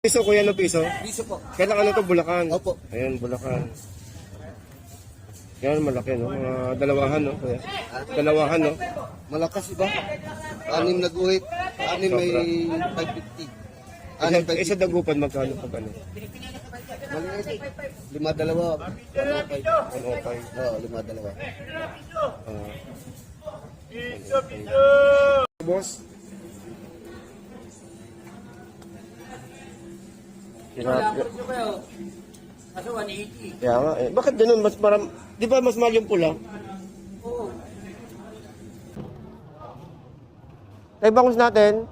Piso kuya, no piso? Piso po. Kailan ano to, Bulacan? Opo. Ayan, Bulacan. Yan, malaki no. Mga dalawahan no, kuya. Dalawahan no. Malakas iba. Anim na guhit. Anim may 550. Anim Isa 550. dagupan magkano pag ano? Maliit. 5-2. 105. 105. Oo, 5-2. Boss? Tilapia. Kaso 180. Kaya nga eh. Bakit ganun? Mas maram... Di ba mas mahal yung pula? Oo. Tayo bangus natin.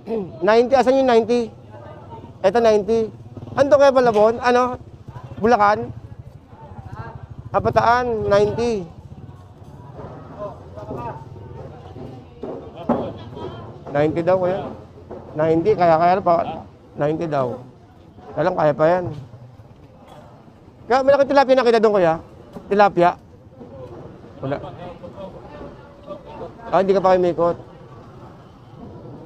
90. Asan yung 90? Ito 90. Ano kaya Malabon? Ano? Bulacan? Kabataan, 90. $90 daw kuya. 90, kaya pa. 90 daw. Kaya lang, kaya pa yan. Kaya malaki tilapia nakita doon kuya? Tilapia? Wala. Hindi ka pa kayo mikot.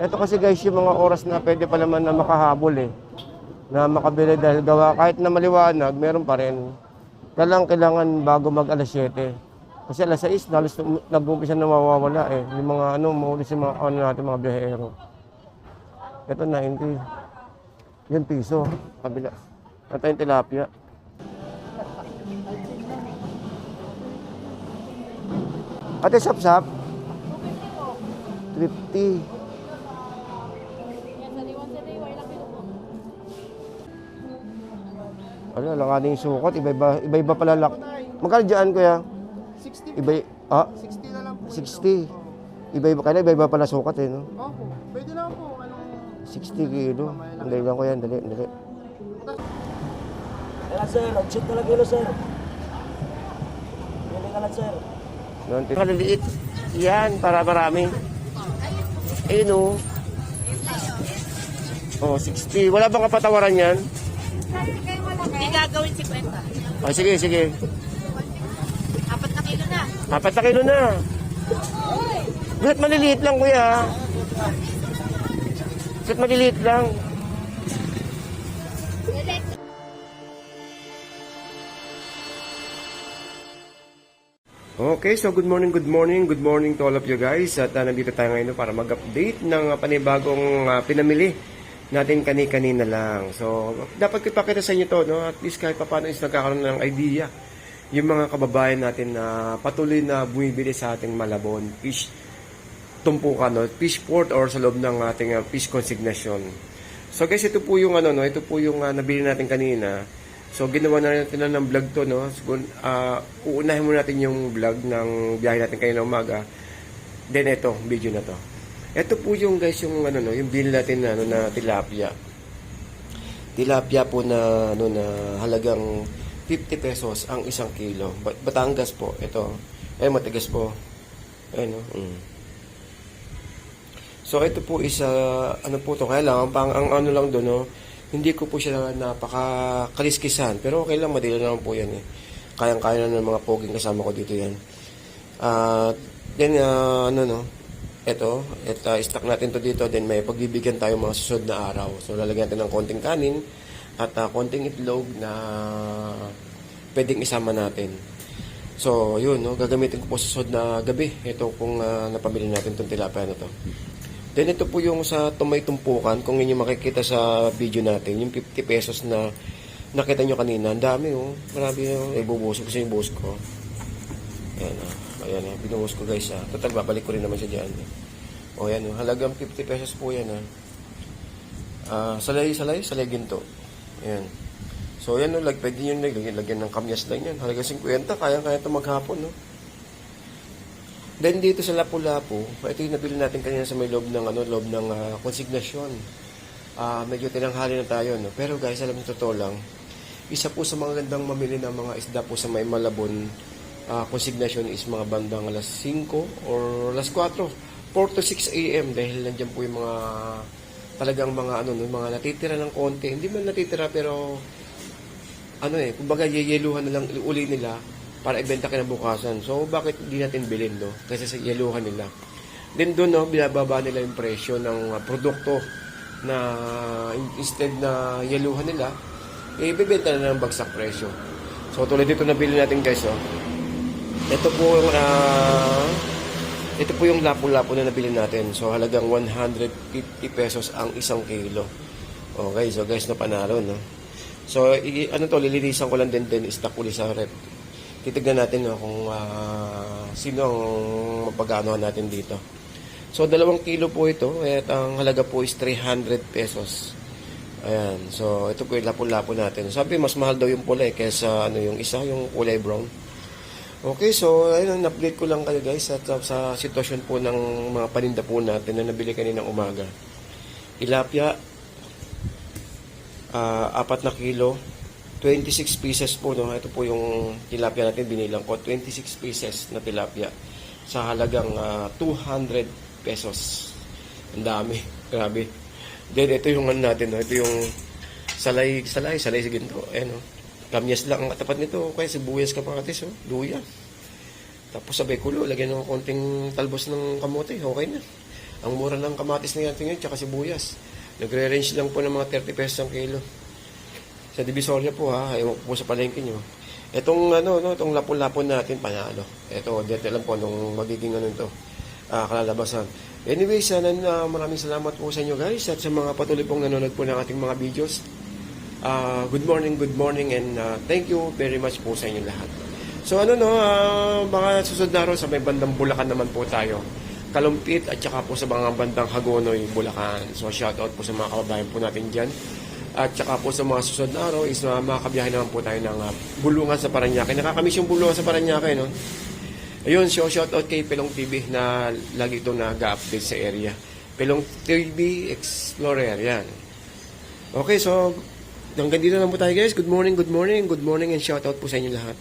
Ito kasi guys, yung mga oras na pwede pa naman na makahabol eh. Na makabili dahil gawa, kahit na maliwanag, meron pa rin. Kailangan bago mag alas 7. Kasi alas 6, halos nag-umpisa na mawawala eh. Yung mga maulis yung mga natin, mga biyahero. Ito 90. Yan piso. Kabila. Ito yung tilapia. Ate, sap-sap? 50. Ano, lang sukat. Iba-iba pala lak. Magkano dyan, kuya? 60. Iba, 60 na lang po. 60. Iba-iba pala sukat eh, no? Opo. Pwede lang po. Anong 60 kilo. Dali lang ko yan, dali. Kaya sir, outshoot na lang kilo sir. Pwede ka lang sir. Kaliliit. Yan, para marami. Ayun o. Oh, 60. Wala bang kapatawaran yan? Hindi gagawin 50. Oh, sige. 4 na kilo na. 4 na kilo na. Ba't maliliit lang, kuya? Ba't maliliit lang? Okay, so good morning to all of you guys. At nandito tayo ngayon para mag-update ng panibagong pinamili natin kanina lang. So, dapat ipakita sa inyo to, no? At least kahit paano is nagkakaroon ng idea yung mga kababayan natin na patuloy na bumibili sa ating Malabon fish tumpukan, no? Fish port or sa loob ng ating fish consignation. So guys, ito po yung ito po yung nabili natin kanina. So ginawa na natin ng vlog to, no? So, uunahin muna natin yung vlog ng biyahe natin kanina umaga. Then ito, video na to. Ito po yung guys yung yung binili natin na tilapia. Tilapia po na na halagang 50 pesos ang isang kilo. Batangas po ito. Ay matigas po. Ayun, no? So ito po is po to, kailangan pang ang lang doon, no? Hindi ko po siya napaka-kaliskisan, pero okay lang, madali naman po yan eh. Kayang-kaya na ng mga poging kasama ko dito yan. Then ito, stock natin to dito, then may pagbibigyan tayo mga susunod na araw. So lalagyan natin ng konting kanin at konting itlog na pwedeng isama natin. So yun, no, gagamitin ko po sa susunod na gabi. Ito kung napamili natin itong tilapia na to. Then ito po yung sa may tumpukan, kung inyo makikita sa video natin, yung 50 pesos na nakita nyo kanina. Ang dami oh, marami oh. Ibubuhos ko sa yung buhos ko. Ayan binuhos ko guys. Total, babalik ko rin naman siya dyan. O yan, halagang 50 pesos po yan. Salay ginto. Ayan. So yan, pwede nyo lagyan ng kamyas lang yan. Halagang 50, kaya ito maghapon. No? Then dito sa Lapu-Lapu, ito yung nabili natin kanina sa may loob ng konsignasyon. Medyo tinanghali na tayo, no? Pero guys, alam niyo, totoo lang, isa po sa mga gandang mamili ng mga isda po sa may Malabon konsignasyon is mga bandang alas 5 or alas 4 to 6 a.m. dahil nandiyan po yung mga talagang mga mga natitira ng konti. Hindi man natitira pero kumbaga yeyeluhan na lang uli nila para ibenta kinabukasan. So, bakit hindi natin bilhin, no? Kasi sa yeluhan nila. Then doon, no, binababa nila yung presyo ng produkto na instead na yaluhan nila, ibebenta na ng bagsak presyo. So tulad dito na bili natin guys, oh. Ito po yung lapu-lapu na nabili natin. So halagang 150 pesos ang isang kilo. Okay, so guys, no, panalo, no. So lilinisan ko lang din stock uli sa rep. Titignan natin, no, kung sino ang mapaganohan natin dito. So 2 kilo po ito at ang halaga po is 300 pesos. Ayan, so ito po yung lapu-lapu natin. Sabi mas mahal daw yung pula kaysa yung isa, yung kulay brown. Okay, so ayun, update ko lang kayo guys at sa sitwasyon po ng mga paninda po natin na nabili kaninang umaga. Tilapia, 4 na kilo, 26 pieces po, no? Ito po yung tilapia natin, binilang ko, 26 pieces na tilapia sa halagang 200 pesos. Ang dami, grabe. Then ito yung natin, no? Ito yung salay sa ginto. Ayan, no? Kamyas lang ang katapat nito, kaya sibuyas kamatis, oh, luya. Tapos sabay kulo, lagyan ng konting talbos ng kamote, okay na. Ang mura ng kamatis na yan, tsaka sibuyas. Nagre-range lang po ng mga 30 pesos ang kilo. Sa Divisoria po, ha, ewan po sa palengke nyo. Itong itong lapu-lapu natin panalo. Ito, dito lang po nung magiging kalalabasan. Anyway, sana maraming salamat po sa inyo guys at sa mga patuloy pong nanonood po ng ating mga videos. Good morning and thank you very much po sa inyo lahat. So mga susunod na araw sa may bandang Bulacan naman po tayo. Kalumpit at saka po sa mga bandang Hagonoy, Bulacan. So shoutout po sa mga kababayan po natin dyan. At saka po sa mga susunod na araw is makakabiyahe naman po tayo ng Bulungan sa Parañaque. Nakakamiss yung Bulungan sa Parañaque, no? Ayun, so shoutout kay Pelong TV na lagi itong nag-update sa area. Pelong TV Explorer, yan. Okay, so hanggang dito lang po tayo guys. Good morning and shoutout po sa inyo lahat.